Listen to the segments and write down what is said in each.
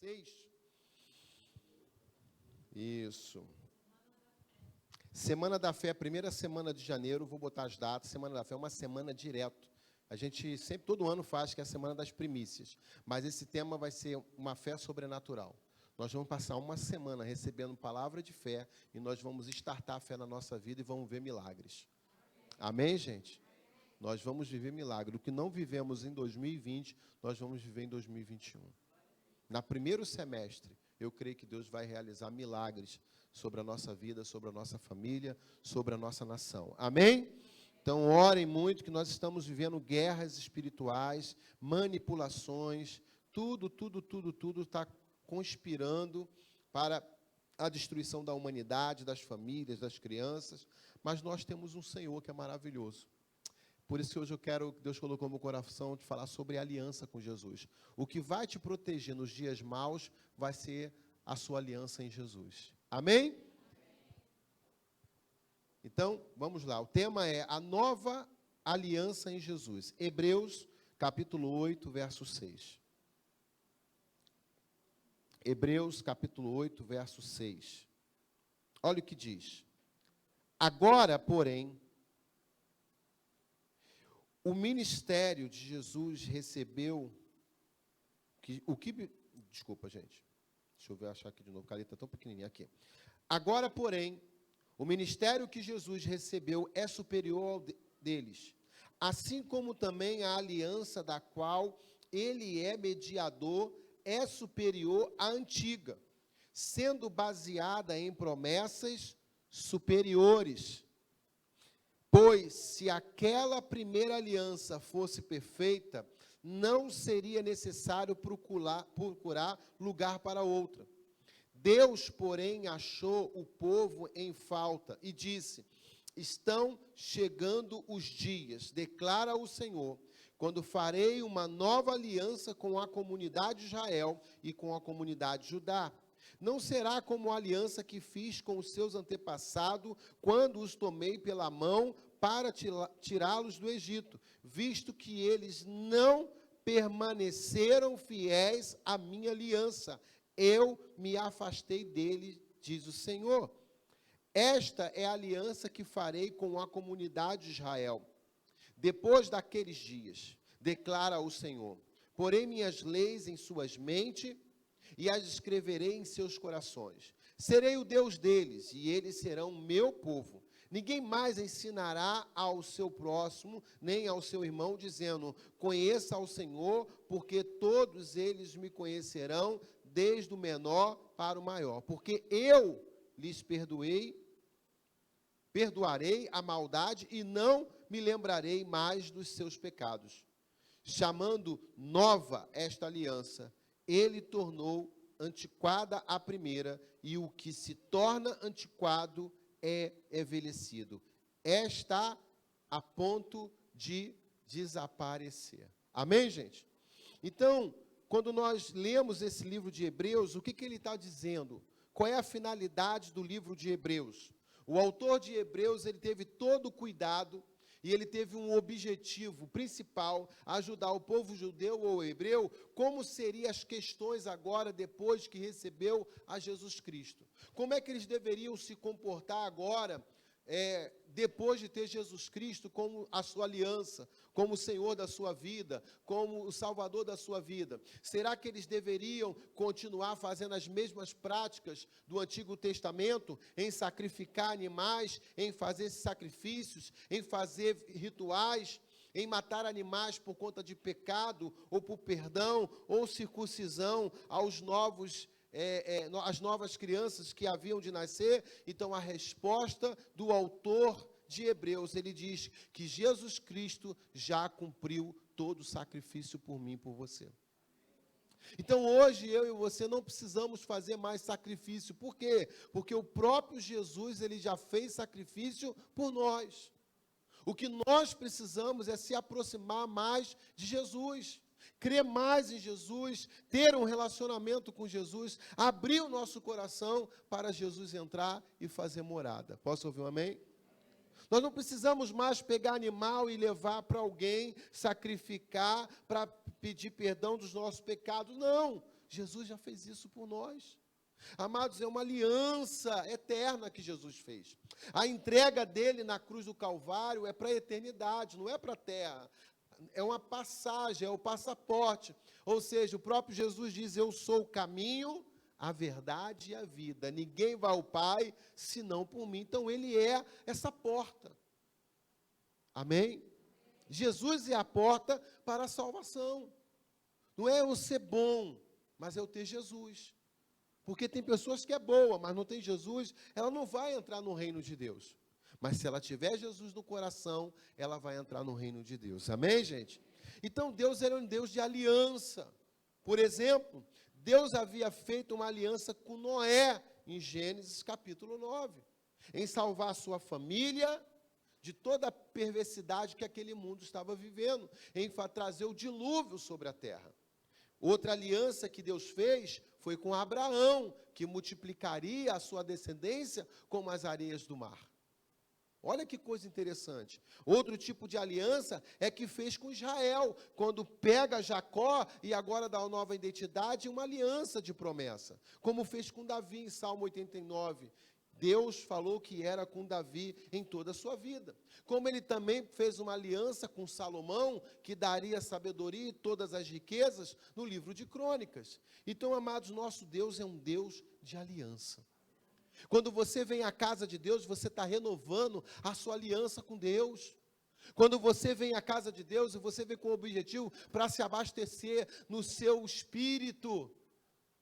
6. Isso. Semana da Fé, a primeira semana de janeiro, vou botar as datas. Semana da Fé é uma semana direto. A gente sempre, todo ano faz, que é a Semana das Primícias. Mas esse tema vai ser uma fé sobrenatural. Nós vamos passar uma semana recebendo palavra de fé e nós vamos estartar a fé na nossa vida e vamos ver milagres. Amém, gente? Nós vamos viver milagre. O que não vivemos em 2020, nós vamos viver em 2021. No primeiro semestre, eu creio que Deus vai realizar milagres sobre a nossa vida, sobre a nossa família, sobre a nossa nação. Amém? Então, orem muito, que nós estamos vivendo guerras espirituais, manipulações, tudo está conspirando para a destruição da humanidade, das famílias, das crianças, mas nós temos um Senhor que é maravilhoso. Por isso que hoje Deus colocou no meu coração de falar sobre aliança com Jesus. O que vai te proteger nos dias maus vai ser a sua aliança em Jesus. Amém? Então, vamos lá. O tema é a nova aliança em Jesus. Hebreus, capítulo 8, verso 6. Hebreus, capítulo 8, verso 6. Olha o que diz. Agora, porém, o ministério de Jesus recebeu... Desculpa, gente. Deixa eu ver, achar aqui de novo. A caneta tão pequenininha aqui. Agora, porém, o ministério que Jesus recebeu é superior ao deles, assim como também a aliança da qual ele é mediador é superior à antiga, sendo baseada em promessas superiores. Pois, se aquela primeira aliança fosse perfeita, não seria necessário procurar lugar para outra. Deus, porém, achou o povo em falta e disse: estão chegando os dias, declara o Senhor, quando farei uma nova aliança com a comunidade de Israel e com a comunidade de Judá. Não será como a aliança que fiz com os seus antepassados, quando os tomei pela mão para tirá-los do Egito, visto que eles não permaneceram fiéis à minha aliança. Eu me afastei dele, diz o Senhor. Esta é a aliança que farei com a comunidade de Israel. Depois daqueles dias, declara o Senhor, porei minhas leis em suas mentes e as escreverei em seus corações. Serei o Deus deles e eles serão meu povo. Ninguém mais ensinará ao seu próximo, nem ao seu irmão, dizendo, conheça ao Senhor, porque todos eles me conhecerão, desde o menor para o maior. Porque eu lhes perdoarei a maldade e não me lembrarei mais dos seus pecados. Chamando nova esta aliança, ele tornou antiquada a primeira, e o que se torna antiquado é envelhecido. Está a ponto de desaparecer. Amém, gente? Então, quando nós lemos esse livro de Hebreus, o que ele está dizendo? Qual é a finalidade do livro de Hebreus? O autor de Hebreus, ele teve todo o cuidado e ele teve um objetivo principal, ajudar o povo judeu ou hebreu, como seriam as questões agora, depois que recebeu a Jesus Cristo. Como é que eles deveriam se comportar agora, depois de ter Jesus Cristo como a sua aliança, como o Senhor da sua vida, como o Salvador da sua vida? Será que eles deveriam continuar fazendo as mesmas práticas do Antigo Testamento, em sacrificar animais, em fazer sacrifícios, em fazer rituais, em matar animais por conta de pecado, ou por perdão, ou circuncisão as novas crianças que haviam de nascer? Então, a resposta do autor de Hebreus, ele diz que Jesus Cristo já cumpriu todo o sacrifício por mim e por você. Então, hoje, eu e você não precisamos fazer mais sacrifício. Por quê? Porque o próprio Jesus, ele já fez sacrifício por nós. O que nós precisamos é se aproximar mais de Jesus, crer mais em Jesus, ter um relacionamento com Jesus, abrir o nosso coração para Jesus entrar e fazer morada. Posso ouvir um amém? Nós não precisamos mais pegar animal e levar para alguém, sacrificar, para pedir perdão dos nossos pecados. Não, Jesus já fez isso por nós. Amados, é uma aliança eterna que Jesus fez. A entrega dele na cruz do Calvário é para a eternidade, não é para a terra. É uma passagem, é o passaporte. Ou seja, o próprio Jesus diz: eu sou o caminho, a verdade e a vida. Ninguém vai ao Pai senão por mim. Então ele é essa porta. Amém? Jesus é a porta para a salvação. Não é eu ser bom, mas é eu ter Jesus. Porque tem pessoas que é boa, mas não tem Jesus, ela não vai entrar no reino de Deus. Mas se ela tiver Jesus no coração, ela vai entrar no reino de Deus. Amém, gente? Então Deus era um Deus de aliança. Por exemplo, Deus havia feito uma aliança com Noé, em Gênesis capítulo 9, em salvar a sua família de toda a perversidade que aquele mundo estava vivendo, em trazer o dilúvio sobre a terra. Outra aliança que Deus fez foi com Abraão, que multiplicaria a sua descendência como as areias do mar. Olha que coisa interessante. Outro tipo de aliança é que fez com Israel, quando pega Jacó e agora dá uma nova identidade, uma aliança de promessa. Como fez com Davi em Salmo 89. Deus falou que era com Davi em toda a sua vida. Como ele também fez uma aliança com Salomão, que daria sabedoria e todas as riquezas, no livro de Crônicas. Então, amados, nosso Deus é um Deus de aliança. Quando você vem à casa de Deus, você está renovando a sua aliança com Deus. Quando você vem à casa de Deus, você vem com o objetivo para se abastecer no seu espírito,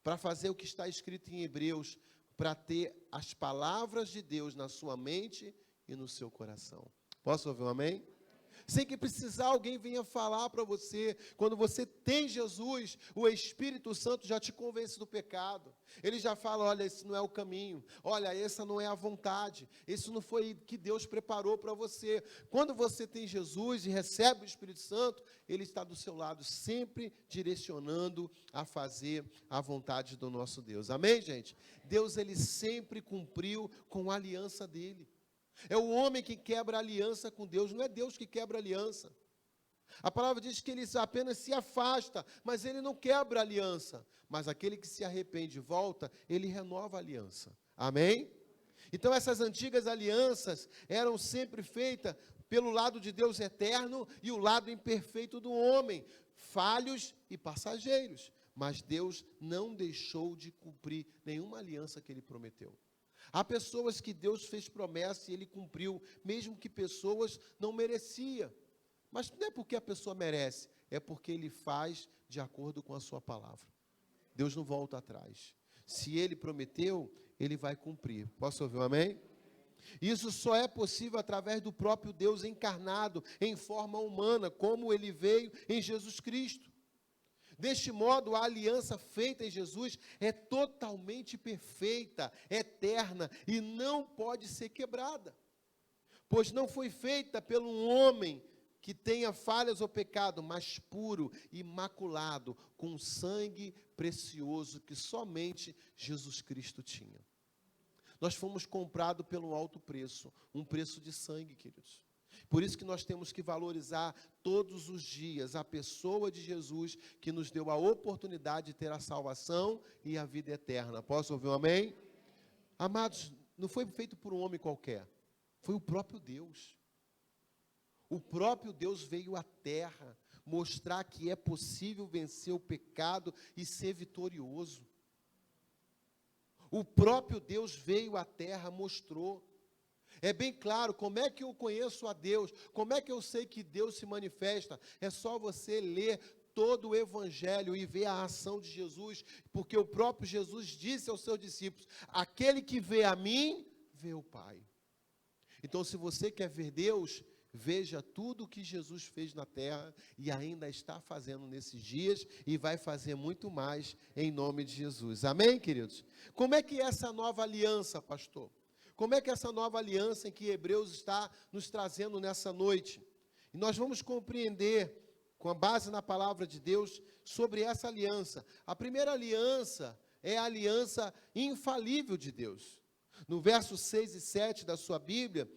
para fazer o que está escrito em Hebreus, para ter as palavras de Deus na sua mente e no seu coração. Posso ouvir um amém? Sem que precisar alguém venha falar para você. Quando você tem Jesus, o Espírito Santo já te convence do pecado. Ele já fala: olha, esse não é o caminho. Olha, essa não é a vontade. Isso não foi que Deus preparou para você. Quando você tem Jesus e recebe o Espírito Santo, Ele está do seu lado, sempre direcionando a fazer a vontade do nosso Deus. Amém, gente? Deus, Ele sempre cumpriu com a aliança dEle. É o homem que quebra a aliança com Deus, não é Deus que quebra a aliança. A palavra diz que ele apenas se afasta, mas ele não quebra a aliança. Mas aquele que se arrepende e volta, ele renova a aliança. Amém? Então essas antigas alianças eram sempre feitas pelo lado de Deus eterno e o lado imperfeito do homem, falhos e passageiros. Mas Deus não deixou de cumprir nenhuma aliança que Ele prometeu. Há pessoas que Deus fez promessa e Ele cumpriu, mesmo que pessoas não mereciam. Mas não é porque a pessoa merece, é porque Ele faz de acordo com a sua palavra. Deus não volta atrás. Se Ele prometeu, Ele vai cumprir. Posso ouvir um amém? Isso só é possível através do próprio Deus encarnado em forma humana, como Ele veio em Jesus Cristo. Deste modo, a aliança feita em Jesus é totalmente perfeita, eterna e não pode ser quebrada. Pois não foi feita pelo homem que tenha falhas ou pecado, mas puro, imaculado, com sangue precioso que somente Jesus Cristo tinha. Nós fomos comprados pelo alto preço, um preço de sangue, queridos. Por isso que nós temos que valorizar todos os dias a pessoa de Jesus, que nos deu a oportunidade de ter a salvação e a vida eterna. Posso ouvir um amém? Amados, não foi feito por um homem qualquer, foi o próprio Deus. O próprio Deus veio à terra mostrar que é possível vencer o pecado e ser vitorioso. O próprio Deus veio à terra, mostrou. É bem claro, como é que eu conheço a Deus? Como é que eu sei que Deus se manifesta? É só você ler todo o Evangelho e ver a ação de Jesus, porque o próprio Jesus disse aos seus discípulos: aquele que vê a mim, vê o Pai. Então, se você quer ver Deus, veja tudo o que Jesus fez na terra e ainda está fazendo nesses dias e vai fazer muito mais em nome de Jesus. Amém, queridos? Como é que é essa nova aliança, pastor? Como é que essa nova aliança em que Hebreus está nos trazendo nessa noite? E nós vamos compreender, com base na palavra de Deus, sobre essa aliança. A primeira aliança é a aliança infalível de Deus. No verso 6 e 7 da sua Bíblia,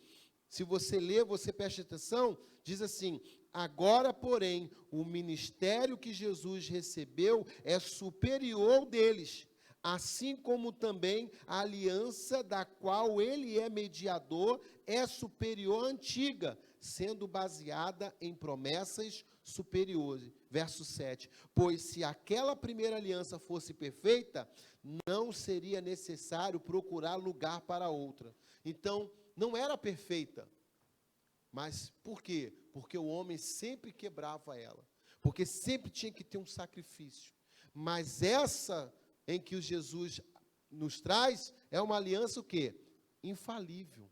se você ler, você preste atenção, diz assim: Agora, porém, o ministério que Jesus recebeu é superior ao deles, assim como também a aliança da qual ele é mediador é superior à antiga, sendo baseada em promessas superiores. Verso 7. Pois se aquela primeira aliança fosse perfeita, não seria necessário procurar lugar para outra. Então, não era perfeita. Mas por quê? Porque o homem sempre quebrava ela. Porque sempre tinha que ter um sacrifício. Mas essa em que o Jesus nos traz é uma aliança o quê? Infalível.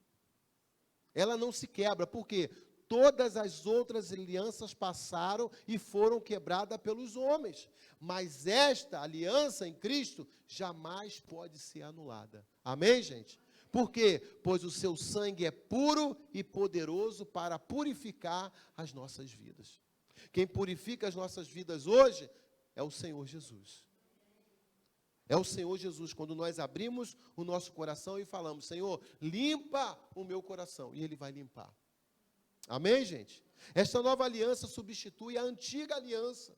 Ela não se quebra. Por quê? Todas as outras alianças passaram e foram quebradas pelos homens. Mas esta aliança em Cristo jamais pode ser anulada. Amém, gente? Por quê? Pois o seu sangue é puro e poderoso para purificar as nossas vidas. Quem purifica as nossas vidas hoje é o Senhor Jesus. É o Senhor Jesus, quando nós abrimos o nosso coração e falamos, Senhor, limpa o meu coração, e Ele vai limpar. Amém, gente? Esta nova aliança substitui a antiga aliança.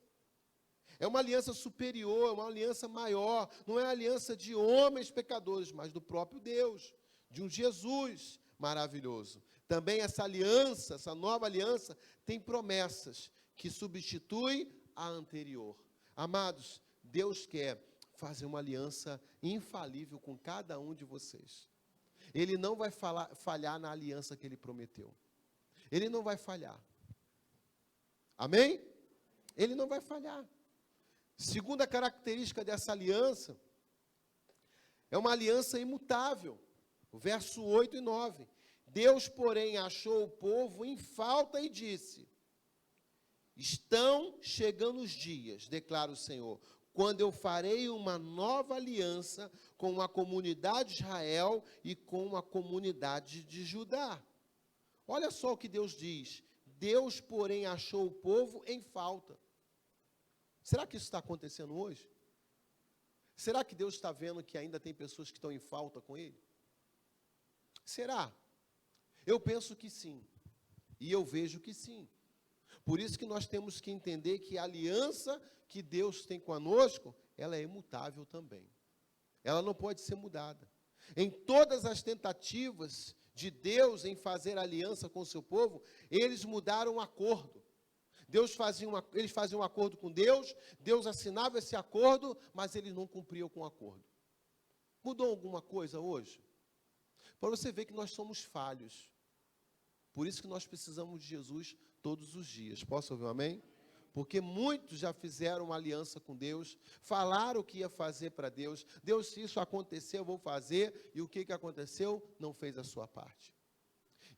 É uma aliança superior, é uma aliança maior, não é a aliança de homens pecadores, mas do próprio Deus, de um Jesus maravilhoso. Também essa aliança, essa nova aliança, tem promessas que substituem a anterior. Amados, Deus quer fazer uma aliança infalível com cada um de vocês. Ele não vai falhar na aliança que Ele prometeu. Ele não vai falhar. Amém? Ele não vai falhar. Segunda característica dessa aliança, é uma aliança imutável. O verso 8 e 9. Deus, porém, achou o povo em falta e disse, estão chegando os dias, declara o Senhor, quando eu farei uma nova aliança com a comunidade de Israel e com a comunidade de Judá. Olha só o que Deus diz. Deus, porém, achou o povo em falta. Será que isso está acontecendo hoje? Será que Deus está vendo que ainda tem pessoas que estão em falta com Ele? Será? Eu penso que sim. E eu vejo que sim. Por isso que nós temos que entender que a aliança que Deus tem conosco, ela é imutável também. Ela não pode ser mudada. Em todas as tentativas de Deus em fazer aliança com o seu povo, eles mudaram o acordo. Eles faziam um acordo com Deus, Deus assinava esse acordo, mas eles não cumpriam com o acordo. Mudou alguma coisa hoje? Para você ver que nós somos falhos. Por isso que nós precisamos de Jesus todos os dias. Posso ouvir um amém? Porque muitos já fizeram uma aliança com Deus, falaram o que ia fazer para Deus. Deus, se isso acontecer, eu vou fazer. E o que aconteceu? Não fez a sua parte.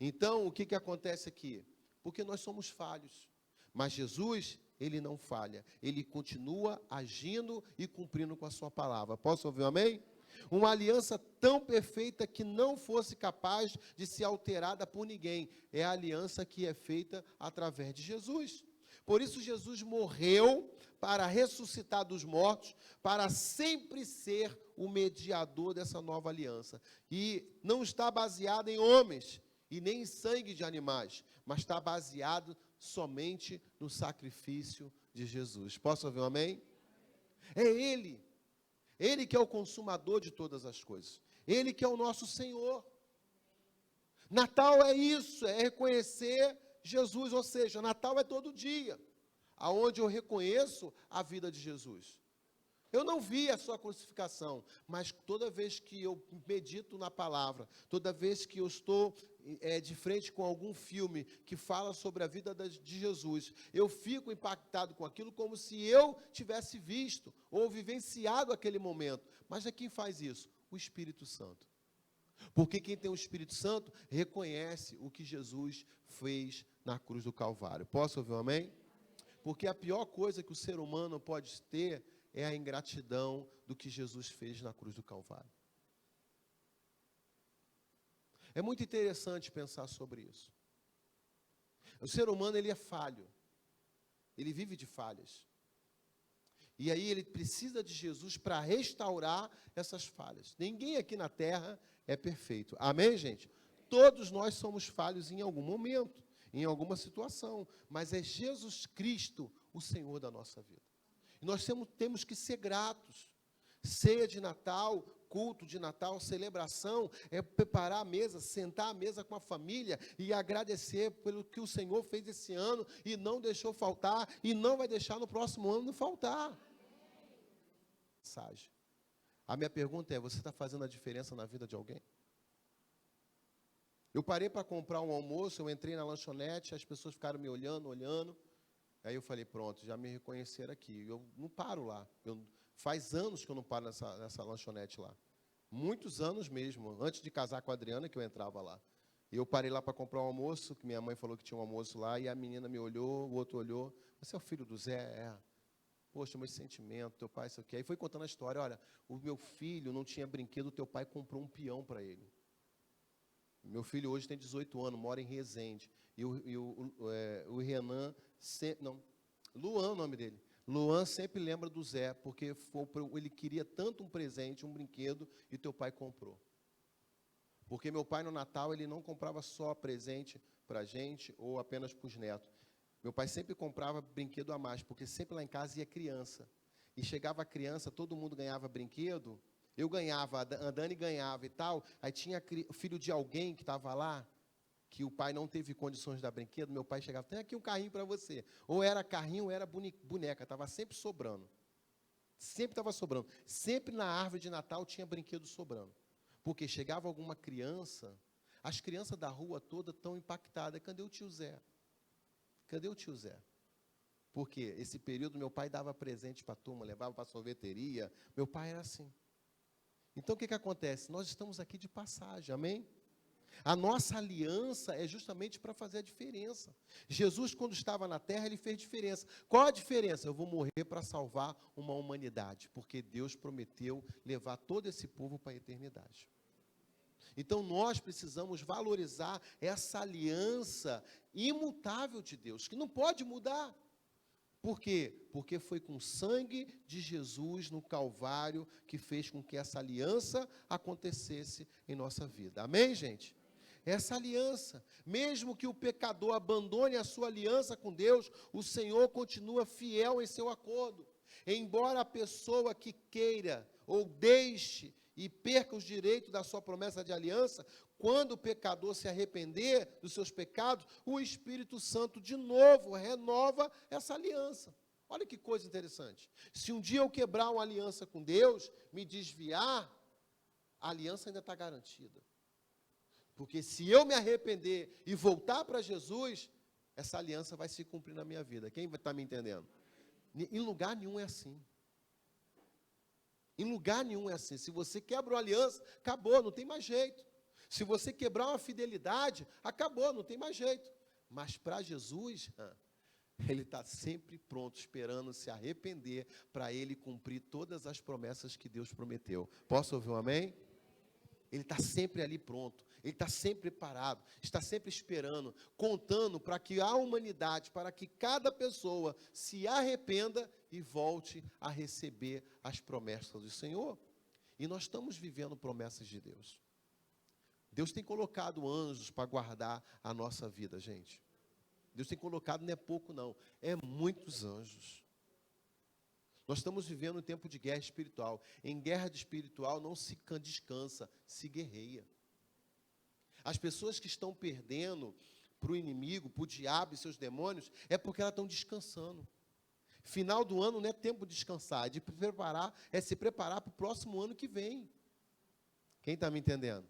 Então, o que acontece aqui? Porque nós somos falhos. Mas Jesus, Ele não falha. Ele continua agindo e cumprindo com a sua palavra. Posso ouvir um amém? Uma aliança tão perfeita que não fosse capaz de ser alterada por ninguém. É a aliança que é feita através de Jesus. Por isso Jesus morreu para ressuscitar dos mortos, para sempre ser o mediador dessa nova aliança. E não está baseado em homens e nem em sangue de animais, mas está baseado somente no sacrifício de Jesus. Posso ouvir um amém? É Ele. Ele que é o consumador de todas as coisas. Ele que é o nosso Senhor. Natal é isso, é reconhecer Jesus, ou seja, Natal é todo dia, aonde eu reconheço a vida de Jesus. Eu não vi a sua crucificação, mas toda vez que eu medito na palavra, toda vez que eu estou de frente com algum filme que fala sobre a vida de Jesus, eu fico impactado com aquilo como se eu tivesse visto ou vivenciado aquele momento. Mas é quem faz isso? O Espírito Santo. Porque quem tem o Espírito Santo reconhece o que Jesus fez na cruz do Calvário. Posso ouvir um amém? Porque a pior coisa que o ser humano pode ter é a ingratidão do que Jesus fez na cruz do Calvário. É muito interessante pensar sobre isso. O ser humano, ele é falho. Ele vive de falhas. E aí ele precisa de Jesus para restaurar essas falhas. Ninguém aqui na terra é perfeito. Amém, gente? Todos nós somos falhos em algum momento. em alguma situação, mas é Jesus Cristo o Senhor da nossa vida. E nós temos que ser gratos. Ceia de Natal, culto de Natal, celebração, é preparar a mesa, sentar à mesa com a família e agradecer pelo que o Senhor fez esse ano e não deixou faltar e não vai deixar no próximo ano faltar. Mensagem. A minha pergunta é, você está fazendo a diferença na vida de alguém? Eu parei para comprar um almoço, eu entrei na lanchonete, as pessoas ficaram me olhando. Aí eu falei, pronto, já me reconheceram aqui. Eu não paro lá. Faz anos que eu não paro nessa lanchonete lá. Muitos anos mesmo. Antes de casar com a Adriana, que eu entrava lá. E eu parei lá para comprar um almoço, que minha mãe falou que tinha um almoço lá, e a menina me olhou, o outro olhou. Você é o filho do Zé? É. Poxa, meu sentimento, teu pai, isso aqui. Aí foi contando a história, olha, o meu filho não tinha brinquedo, teu pai comprou um peão para ele. Meu filho hoje tem 18 anos, mora em Resende. E o Renan, Luan é o nome dele. Luan sempre lembra do Zé, porque ele queria tanto um presente, um brinquedo, e teu pai comprou. Porque meu pai no Natal, ele não comprava só presente para a gente, ou apenas para os netos. Meu pai sempre comprava brinquedo a mais, porque sempre lá em casa ia criança. E chegava a criança, todo mundo ganhava brinquedo. Eu ganhava, a Dani ganhava e tal. Aí tinha o filho de alguém que estava lá, que o pai não teve condições de dar brinquedo. Meu pai chegava, tem aqui um carrinho para você. Ou era carrinho, ou era boneca. Estava sempre sobrando. Sempre estava sobrando. Sempre na árvore de Natal tinha brinquedo sobrando. Porque chegava alguma criança, as crianças da rua toda tão impactadas. Cadê o tio Zé? Cadê o tio Zé? Porque esse período meu pai dava presente para a turma, levava para a sorveteria. Meu pai era assim. Então, o que acontece? Nós estamos aqui de passagem, amém? A nossa aliança é justamente para fazer a diferença. Jesus, quando estava na terra, ele fez diferença. Qual a diferença? Eu vou morrer para salvar uma humanidade, porque Deus prometeu levar todo esse povo para a eternidade. Então, nós precisamos valorizar essa aliança imutável de Deus, que não pode mudar. Por quê? Porque foi com o sangue de Jesus no Calvário que fez com que essa aliança acontecesse em nossa vida. Amém, gente? Essa aliança, mesmo que o pecador abandone a sua aliança com Deus, o Senhor continua fiel em seu acordo. Embora a pessoa que queira ou deixe e perca os direitos da sua promessa de aliança, quando o pecador se arrepender dos seus pecados, o Espírito Santo de novo renova essa aliança. Olha que coisa interessante. Se um dia eu quebrar uma aliança com Deus, me desviar, a aliança ainda está garantida. Porque se eu me arrepender e voltar para Jesus, essa aliança vai se cumprir na minha vida. Quem está me entendendo? Em lugar nenhum é assim. Em lugar nenhum é assim. Se você quebra uma aliança, acabou, não tem mais jeito. Se você quebrar uma fidelidade, acabou, não tem mais jeito. Mas para Jesus, Ele está sempre pronto, esperando se arrepender, para Ele cumprir todas as promessas que Deus prometeu. Posso ouvir um amém? Ele está sempre ali pronto, Ele está sempre preparado, está sempre esperando, contando para que a humanidade, para que cada pessoa se arrependa e volte a receber as promessas do Senhor. E nós estamos vivendo promessas de Deus. Deus tem colocado anjos para guardar a nossa vida, gente. Deus tem colocado, não é pouco não, é muitos anjos. Nós estamos vivendo um tempo de guerra espiritual. Em guerra espiritual não se descansa, se guerreia. As pessoas que estão perdendo para o inimigo, para o diabo e seus demônios, é porque elas estão descansando. Final do ano não é tempo de descansar, é se preparar para o próximo ano que vem. Quem está me entendendo?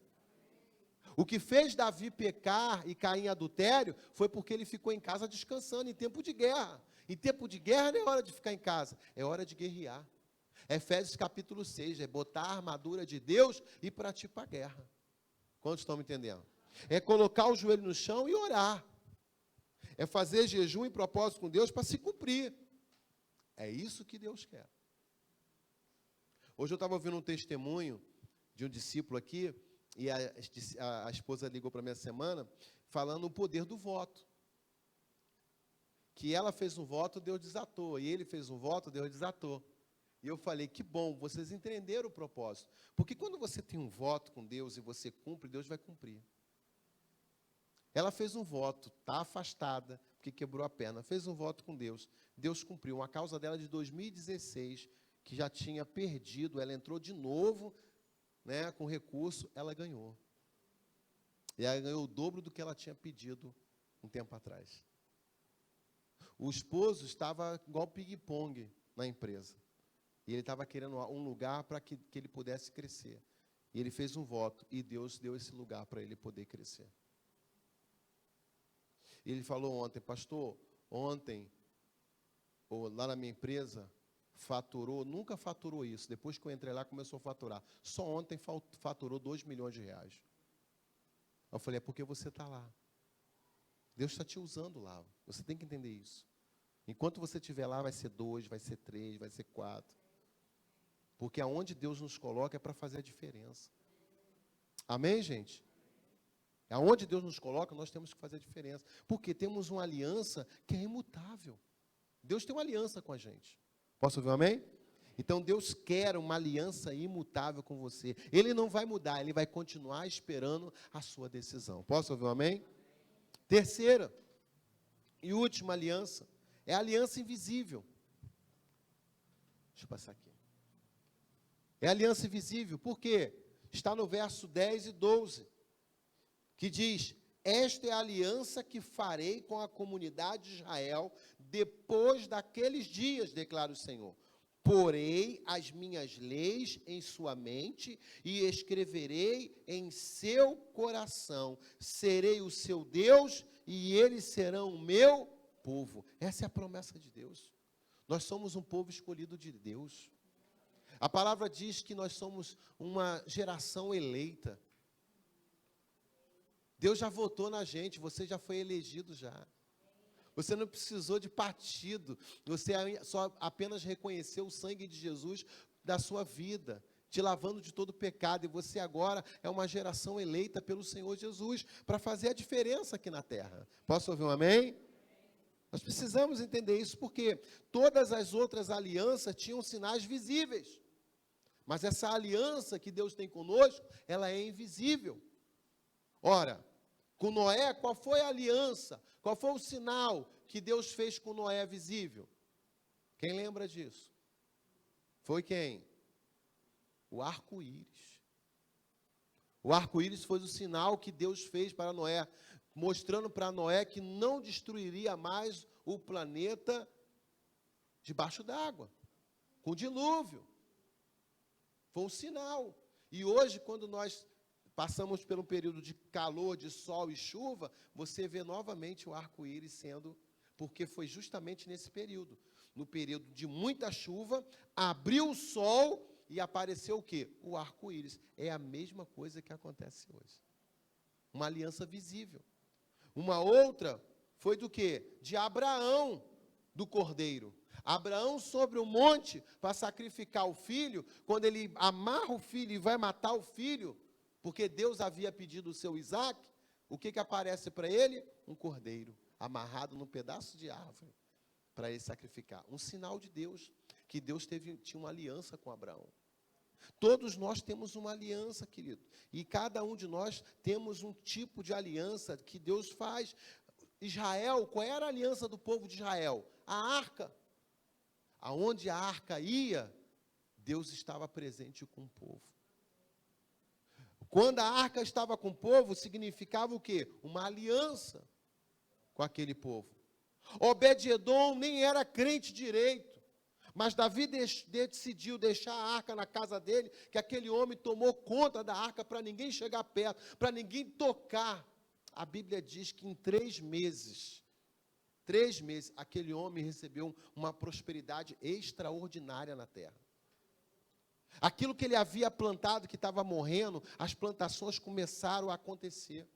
O que fez Davi pecar e cair em adultério foi porque ele ficou em casa descansando em tempo de guerra. Em tempo de guerra não é hora de ficar em casa, é hora de guerrear. Efésios capítulo 6, é botar a armadura de Deus e partir para a guerra. Quantos estão me entendendo? É colocar o joelho no chão e orar. É fazer jejum e propósito com Deus para se cumprir. É isso que Deus quer. Hoje eu estava ouvindo um testemunho de um discípulo aqui, e a esposa ligou para mim essa semana, falando o poder do voto. Que ela fez um voto, Deus desatou. E ele fez um voto, Deus desatou. E eu falei, que bom, vocês entenderam o propósito. Porque quando você tem um voto com Deus e você cumpre, Deus vai cumprir. Ela fez um voto, está afastada, porque quebrou a perna, fez um voto com Deus. Deus cumpriu. Uma causa dela de 2016, que já tinha perdido, ela entrou de novo, né, com recurso, ela ganhou. E ela ganhou o dobro do que ela tinha pedido um tempo atrás. O esposo estava igual ping-pong na empresa. E ele estava querendo um lugar para que ele pudesse crescer. E ele fez um voto, e Deus deu esse lugar para ele poder crescer. E ele falou ontem, pastor, ontem, lá na minha empresa, faturou, nunca faturou isso. Depois que eu entrei lá, começou a faturar. Só ontem faturou 2 milhões de reais. Eu falei, é porque você está lá. Deus está te usando lá. Você tem que entender isso. Enquanto você estiver lá, vai ser 2, vai ser 3, vai ser 4. Porque aonde Deus nos coloca é para fazer a diferença. Amém, gente? Aonde Deus nos coloca, nós temos que fazer a diferença. Porque temos uma aliança que é imutável. Deus tem uma aliança com a gente. Posso ouvir um amém? Então, Deus quer uma aliança imutável com você. Ele não vai mudar, Ele vai continuar esperando a sua decisão. Posso ouvir um amém? Terceira e última aliança é a aliança invisível. Deixa eu passar aqui. É a aliança invisível, por quê? Está no verso 10 e 12, que diz, esta é a aliança que farei com a comunidade de Israel depois daqueles dias, declara o Senhor. Porei as minhas leis em sua mente e escreverei em seu coração. Serei o seu Deus e eles serão o meu povo. Essa é a promessa de Deus. Nós somos um povo escolhido de Deus. A palavra diz que nós somos uma geração eleita. Deus já votou na gente, você já foi elegido já. Você não precisou de partido, você só apenas reconheceu o sangue de Jesus da sua vida, te lavando de todo pecado, e você agora é uma geração eleita pelo Senhor Jesus, para fazer a diferença aqui na terra. Posso ouvir um amém? Nós precisamos entender isso, porque todas as outras alianças tinham sinais visíveis, mas essa aliança que Deus tem conosco, ela é invisível. Ora, com Noé, qual foi a aliança? Qual foi o sinal que Deus fez com Noé visível? Quem lembra disso? Foi quem? O arco-íris. O arco-íris foi o sinal que Deus fez para Noé, mostrando para Noé que não destruiria mais o planeta debaixo d'água, com o dilúvio. Foi um sinal. E hoje, quando nós passamos por um período de calor, de sol e chuva, você vê novamente o arco-íris sendo, porque foi justamente nesse período. No período de muita chuva, abriu o sol e apareceu o quê? O arco-íris. É a mesma coisa que acontece hoje. Uma aliança visível. Uma outra foi do quê? De Abraão, do cordeiro. Abraão sobre o monte para sacrificar o filho, quando ele amarra o filho e vai matar o filho, porque Deus havia pedido o seu Isaac, o que aparece para ele? Um cordeiro, amarrado num pedaço de árvore, para ele sacrificar. Um sinal de Deus, que Deus tinha uma aliança com Abraão. Todos nós temos uma aliança, querido, e cada um de nós temos um tipo de aliança que Deus faz. Israel, qual era a aliança do povo de Israel? A arca. Aonde a arca ia, Deus estava presente com o povo. Quando a arca estava com o povo, significava o quê? Uma aliança com aquele povo. Obed-edom nem era crente direito, mas Davi decidiu deixar a arca na casa dele, que aquele homem tomou conta da arca para ninguém chegar perto, para ninguém tocar. A Bíblia diz que em 3 meses, aquele homem recebeu uma prosperidade extraordinária na terra. Aquilo que ele havia plantado, que estava morrendo, as plantações começaram a acontecer.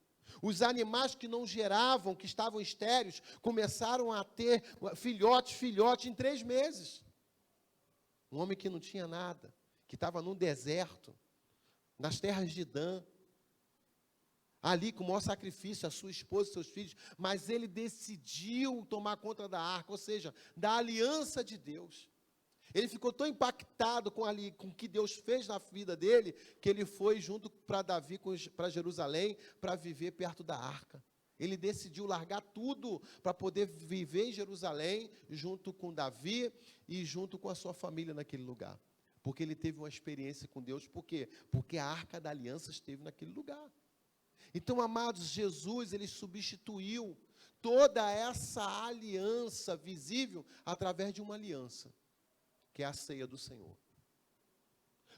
Os animais que não geravam, que estavam estéreis, começaram a ter filhote em 3 meses. Um homem que não tinha nada, que estava num deserto, nas terras de Dan, ali com o maior sacrifício, a sua esposa e seus filhos, mas ele decidiu tomar conta da arca, ou seja, da aliança de Deus. Ele ficou tão impactado com o que Deus fez na vida dele, que ele foi junto para Davi, para Jerusalém, para viver perto da arca. Ele decidiu largar tudo para poder viver em Jerusalém, junto com Davi e junto com a sua família naquele lugar. Porque ele teve uma experiência com Deus. Por quê? Porque a Arca da Aliança esteve naquele lugar. Então, amados, Jesus, ele substituiu toda essa aliança visível através de uma aliança, que é a ceia do Senhor.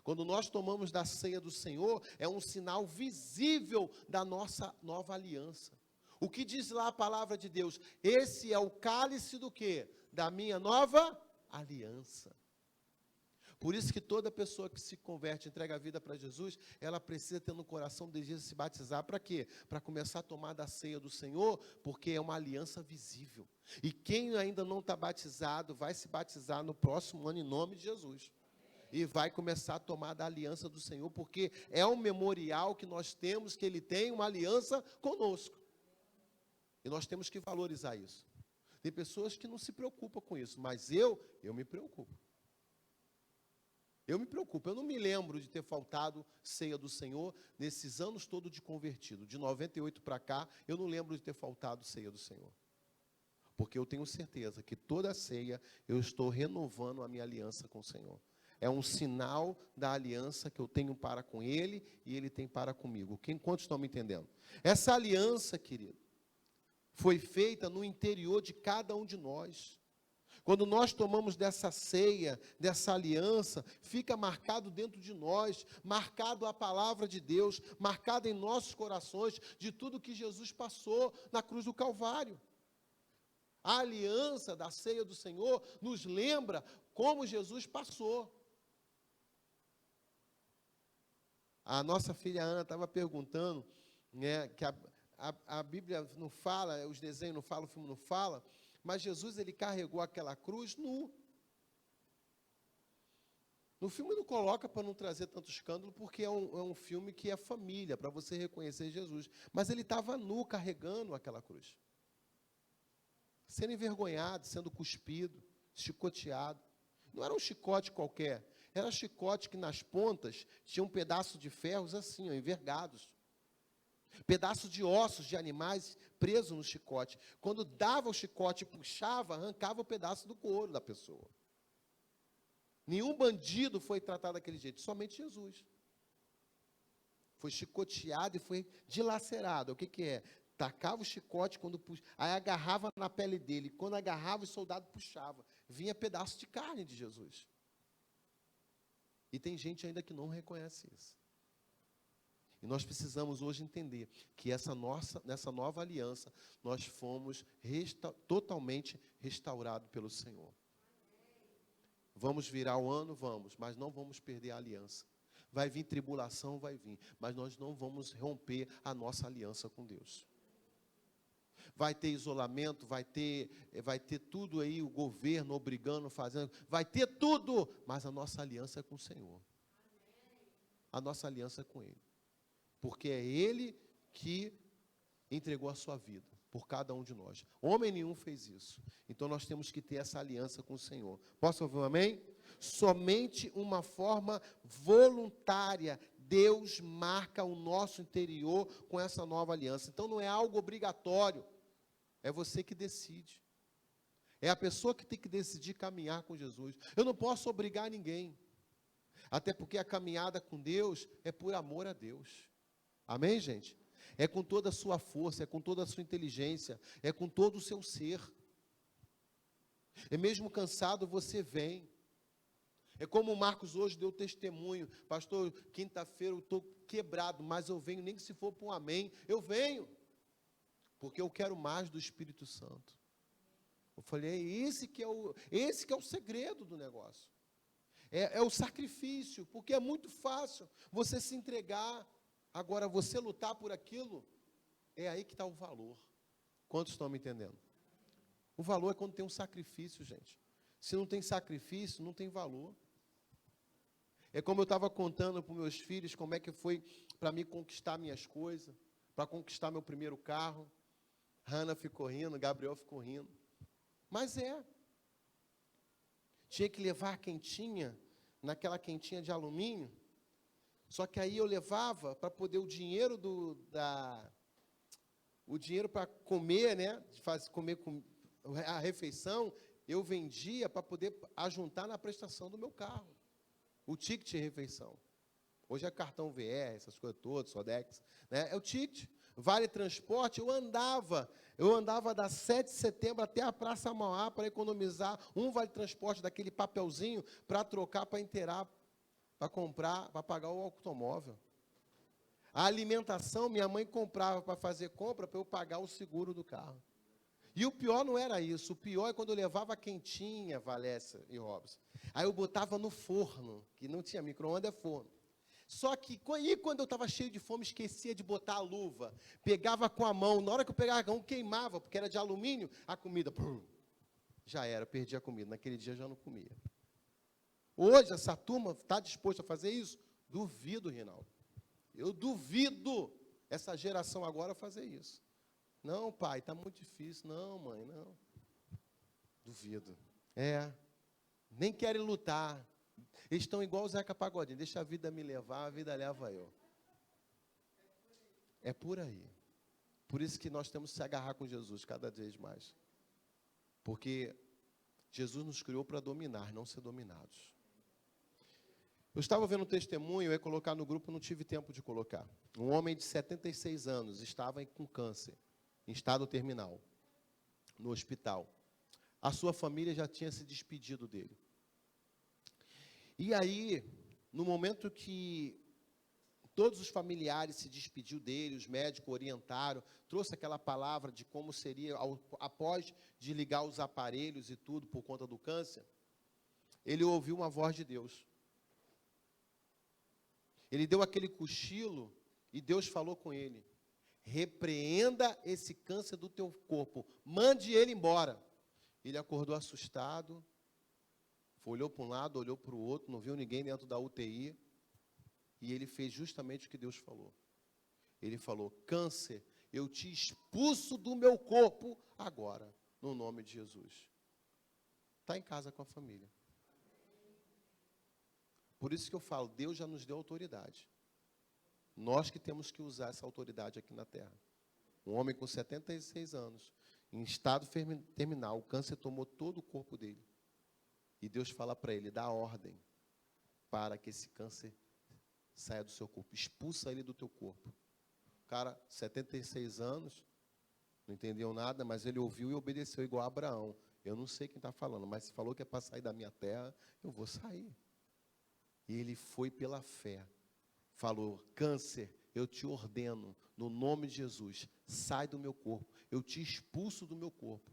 Quando nós tomamos da ceia do Senhor, é um sinal visível da nossa nova aliança. O que diz lá a palavra de Deus? Esse é o cálice do quê? Da minha nova aliança. Por isso que toda pessoa que se converte, entrega a vida para Jesus, ela precisa ter no coração o desejo de se batizar. Para quê? Para começar a tomar da ceia do Senhor, porque é uma aliança visível. E quem ainda não está batizado, vai se batizar no próximo ano em nome de Jesus. E vai começar a tomar da aliança do Senhor, porque é um memorial que nós temos, que Ele tem uma aliança conosco. E nós temos que valorizar isso. Tem pessoas que não se preocupam com isso, mas eu me preocupo. Eu me preocupo, eu não me lembro de ter faltado ceia do Senhor nesses anos todos de convertido. De 98 para cá, eu não lembro de ter faltado ceia do Senhor. Porque eu tenho certeza que toda ceia eu estou renovando a minha aliança com o Senhor. É um sinal da aliança que eu tenho para com Ele e Ele tem para comigo. Quantos estão me entendendo? Essa aliança, querido, foi feita no interior de cada um de nós. Quando nós tomamos dessa ceia, dessa aliança, fica marcado dentro de nós, marcado a palavra de Deus, marcado em nossos corações, de tudo que Jesus passou na cruz do Calvário. A aliança da ceia do Senhor nos lembra como Jesus passou. A nossa filha Ana estava perguntando, né, que a Bíblia não fala, os desenhos não falam, o filme não fala, mas Jesus, ele carregou aquela cruz nu. No filme não coloca para não trazer tanto escândalo, porque é um filme que é família, para você reconhecer Jesus. Mas ele estava nu, carregando aquela cruz. Sendo envergonhado, sendo cuspido, chicoteado. Não era um chicote qualquer, era um chicote que nas pontas tinha um pedaço de ferros assim, ó, envergados. Pedaço de ossos de animais preso no chicote. Quando dava o chicote e puxava, arrancava o pedaço do couro da pessoa. Nenhum bandido foi tratado daquele jeito, somente Jesus. Foi chicoteado e foi dilacerado. O que é? Tacava o chicote, aí agarrava na pele dele. Quando agarrava, o soldado puxava. Vinha pedaço de carne de Jesus. E tem gente ainda que não reconhece isso. E nós precisamos hoje entender que nessa nova aliança, nós fomos totalmente restaurados pelo Senhor. Vamos virar o ano? Vamos, mas não vamos perder a aliança. Vai vir tribulação? Vai vir, mas nós não vamos romper a nossa aliança com Deus. Vai ter isolamento, vai ter tudo aí, o governo obrigando, fazendo, vai ter tudo, mas a nossa aliança é com o Senhor. A nossa aliança é com Ele. Porque é Ele que entregou a sua vida por cada um de nós. Homem nenhum fez isso. Então nós temos que ter essa aliança com o Senhor. Posso ouvir um amém? Somente uma forma voluntária. Deus marca o nosso interior com essa nova aliança. Então não é algo obrigatório. É você que decide. É a pessoa que tem que decidir caminhar com Jesus. Eu não posso obrigar ninguém. Até porque a caminhada com Deus é por amor a Deus. Amém, gente? É com toda a sua força, é com toda a sua inteligência, é com todo o seu ser. E mesmo cansado, você vem. É como o Marcos hoje deu testemunho. Pastor, quinta-feira eu estou quebrado, mas eu venho, nem que se for para um amém, eu venho. Porque eu quero mais do Espírito Santo. Eu falei, esse que é o segredo do negócio. É o sacrifício, porque é muito fácil você se entregar. Agora, você lutar por aquilo, é aí que está o valor. Quantos estão me entendendo? O valor é quando tem um sacrifício, gente. Se não tem sacrifício, não tem valor. É como eu estava contando para os meus filhos, como é que foi para mim conquistar minhas coisas, para conquistar meu primeiro carro. Hannah ficou rindo, Gabriel ficou rindo. Mas tinha que levar a quentinha, naquela quentinha de alumínio. Só que aí eu levava para poder o dinheiro o dinheiro para comer, né, comer a refeição, eu vendia para poder ajuntar na prestação do meu carro. O ticket de refeição. Hoje é cartão VR, essas coisas todas, Sodex, né? É o ticket. Vale transporte, eu andava da 7 de setembro até a Praça Mauá para economizar um vale transporte daquele papelzinho para trocar, para inteirar, para comprar, para pagar o automóvel. A alimentação, minha mãe comprava para fazer compra, para eu pagar o seguro do carro. E o pior não era isso, o pior é quando eu levava quentinha, Valécia e Robson. Aí eu botava no forno, que não tinha micro-ondas, é forno. Só que, e quando eu estava cheio de fome, esquecia de botar a luva, pegava com a mão, na hora que eu pegava a mão, queimava, porque era de alumínio, a comida, já era, perdi a comida, naquele dia eu já não comia. Hoje, essa turma está disposta a fazer isso? Duvido, Rinaldo. Eu duvido essa geração agora fazer isso. Não, pai, está muito difícil. Não, mãe, não. Duvido. Nem querem lutar. Eles estão igual o Zeca Pagodinho. Deixa a vida me levar, a vida leva eu. É por aí. Por isso que nós temos que se agarrar com Jesus cada vez mais. Porque Jesus nos criou para dominar, não ser dominados. Eu estava vendo um testemunho, eu ia colocar no grupo, não tive tempo de colocar. Um homem de 76 anos estava com câncer, em estado terminal, no hospital. A sua família já tinha se despedido dele. E aí, no momento que todos os familiares se despediu dele, os médicos orientaram, trouxe aquela palavra de como seria, após desligar os aparelhos e tudo por conta do câncer, ele ouviu uma voz de Deus. Ele deu aquele cochilo e Deus falou com ele: repreenda esse câncer do teu corpo, mande ele embora. Ele acordou assustado, olhou para um lado, olhou para o outro, não viu ninguém dentro da UTI, e ele fez justamente o que Deus falou. Ele falou: câncer, eu te expulso do meu corpo agora, no nome de Jesus. Está em casa com a família. Por isso que eu falo, Deus já nos deu autoridade. Nós que temos que usar essa autoridade aqui na terra. Um homem com 76 anos, em estado terminal, o câncer tomou todo o corpo dele. E Deus fala para ele, dá ordem para que esse câncer saia do seu corpo. Expulsa ele do teu corpo. O cara, 76 anos, não entendeu nada, mas ele ouviu e obedeceu igual a Abraão. Eu não sei quem está falando, mas se falou que é para sair da minha terra, eu vou sair. E ele foi pela fé. Falou, câncer, eu te ordeno, no nome de Jesus, sai do meu corpo. Eu te expulso do meu corpo.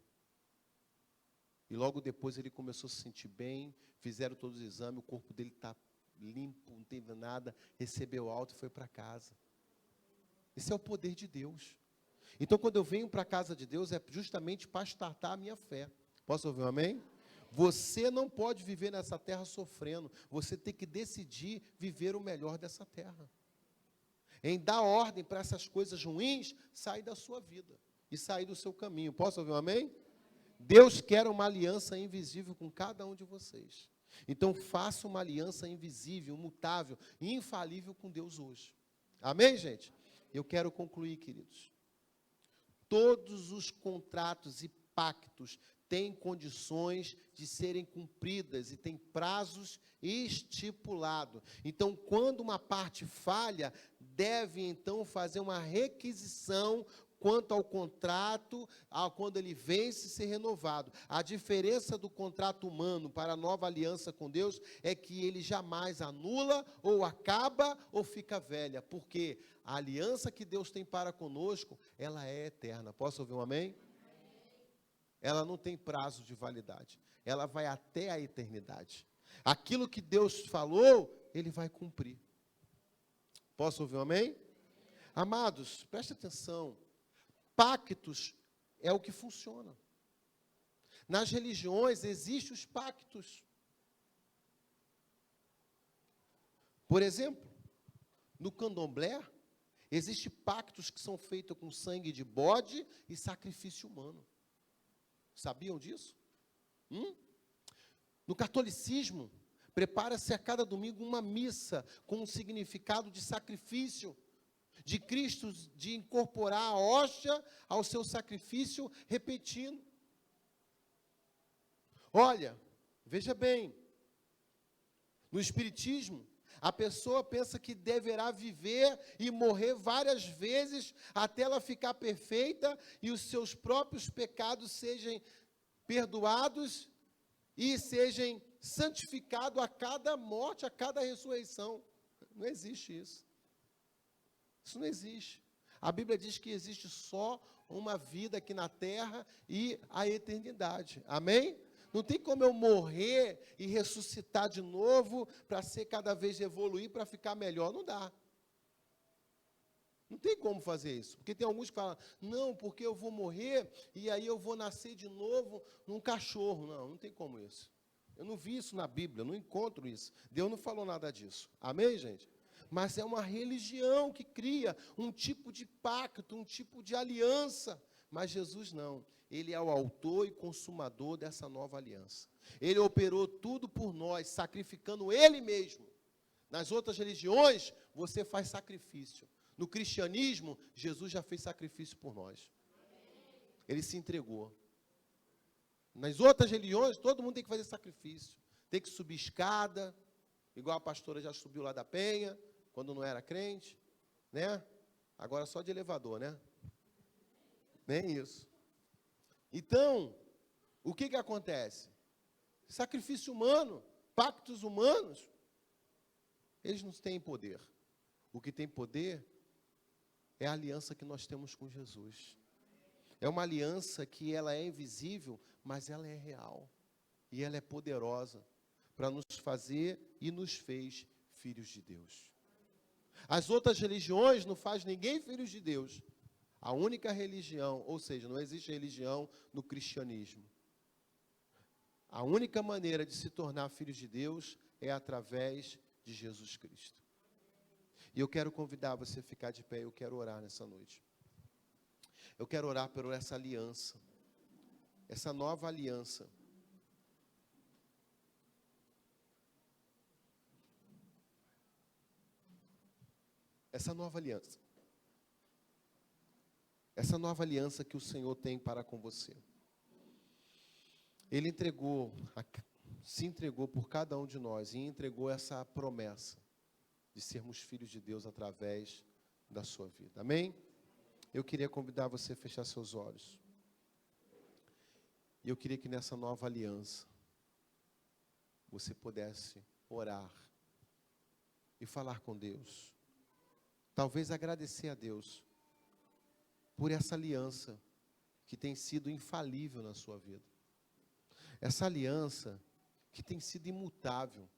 E logo depois ele começou a se sentir bem, fizeram todos os exames, o corpo dele está limpo, não teve nada, recebeu alta e foi para casa. Esse é o poder de Deus. Então, quando eu venho para a casa de Deus, é justamente para startar a minha fé. Posso ouvir um amém? Você não pode viver nessa terra sofrendo. Você tem que decidir viver o melhor dessa terra. Em dar ordem para essas coisas ruins, sair da sua vida e sair do seu caminho. Posso ouvir um amém? Deus quer uma aliança invisível com cada um de vocês. Então, faça uma aliança invisível, imutável, infalível com Deus hoje. Amém, gente? Eu quero concluir, queridos. Todos os contratos e pactos têm condições de serem cumpridas e têm prazos estipulados. Então, quando uma parte falha, deve, então, fazer uma requisição quanto ao contrato, quando ele vence, ser renovado. A diferença do contrato humano para a nova aliança com Deus é que ele jamais anula, ou acaba, ou fica velha. Porque a aliança que Deus tem para conosco, ela é eterna. Posso ouvir um amém? Ela não tem prazo de validade. Ela vai até a eternidade. Aquilo que Deus falou, Ele vai cumprir. Posso ouvir um amém? Amados, preste atenção. Pactos é o que funciona. Nas religiões existem os pactos. Por exemplo, no candomblé, existem pactos que são feitos com sangue de bode e sacrifício humano. Sabiam disso? No catolicismo, prepara-se a cada domingo uma missa com um significado de sacrifício, de Cristo, de incorporar a hóstia ao seu sacrifício, repetindo. Olha, veja bem, no Espiritismo, a pessoa pensa que deverá viver e morrer várias vezes até ela ficar perfeita e os seus próprios pecados sejam perdoados e sejam santificados a cada morte, a cada ressurreição. Não existe isso. Isso não existe. A Bíblia diz que existe só uma vida aqui na terra e a eternidade. Amém? Não tem como eu morrer e ressuscitar de novo para ser cada vez evoluir, para ficar melhor. Não dá. Não tem como fazer isso. Porque tem alguns que falam, não, porque eu vou morrer e aí eu vou nascer de novo num cachorro. Não, não tem como isso. Eu não vi isso na Bíblia, eu não encontro isso. Deus não falou nada disso. Amém, gente? Mas é uma religião que cria um tipo de pacto, um tipo de aliança. Mas Jesus não. Ele é o autor e consumador dessa nova aliança. Ele operou tudo por nós, sacrificando Ele mesmo. Nas outras religiões, você faz sacrifício. No cristianismo, Jesus já fez sacrifício por nós. Ele se entregou. Nas outras religiões, todo mundo tem que fazer sacrifício. Tem que subir escada, igual a pastora já subiu lá da Penha, quando não era crente, né? Agora só de elevador, né? Nem isso. Então, o que acontece? Sacrifício humano, pactos humanos, eles não têm poder. O que tem poder é a aliança que nós temos com Jesus. É uma aliança que ela é invisível, mas ela é real. E ela é poderosa para nos fazer e nos fez filhos de Deus. As outras religiões não fazem ninguém filhos de Deus. A única religião, ou seja, não existe religião no cristianismo. A única maneira de se tornar filhos de Deus é através de Jesus Cristo. E eu quero convidar você a ficar de pé, eu quero orar nessa noite. Eu quero orar por essa aliança, essa nova aliança. Essa nova aliança. Essa nova aliança que o Senhor tem para com você. Ele se entregou por cada um de nós e entregou essa promessa de sermos filhos de Deus através da sua vida. Amém? Eu queria convidar você a fechar seus olhos. E eu queria que nessa nova aliança você pudesse orar e falar com Deus. Talvez agradecer a Deus por essa aliança que tem sido infalível na sua vida. Essa aliança que tem sido imutável.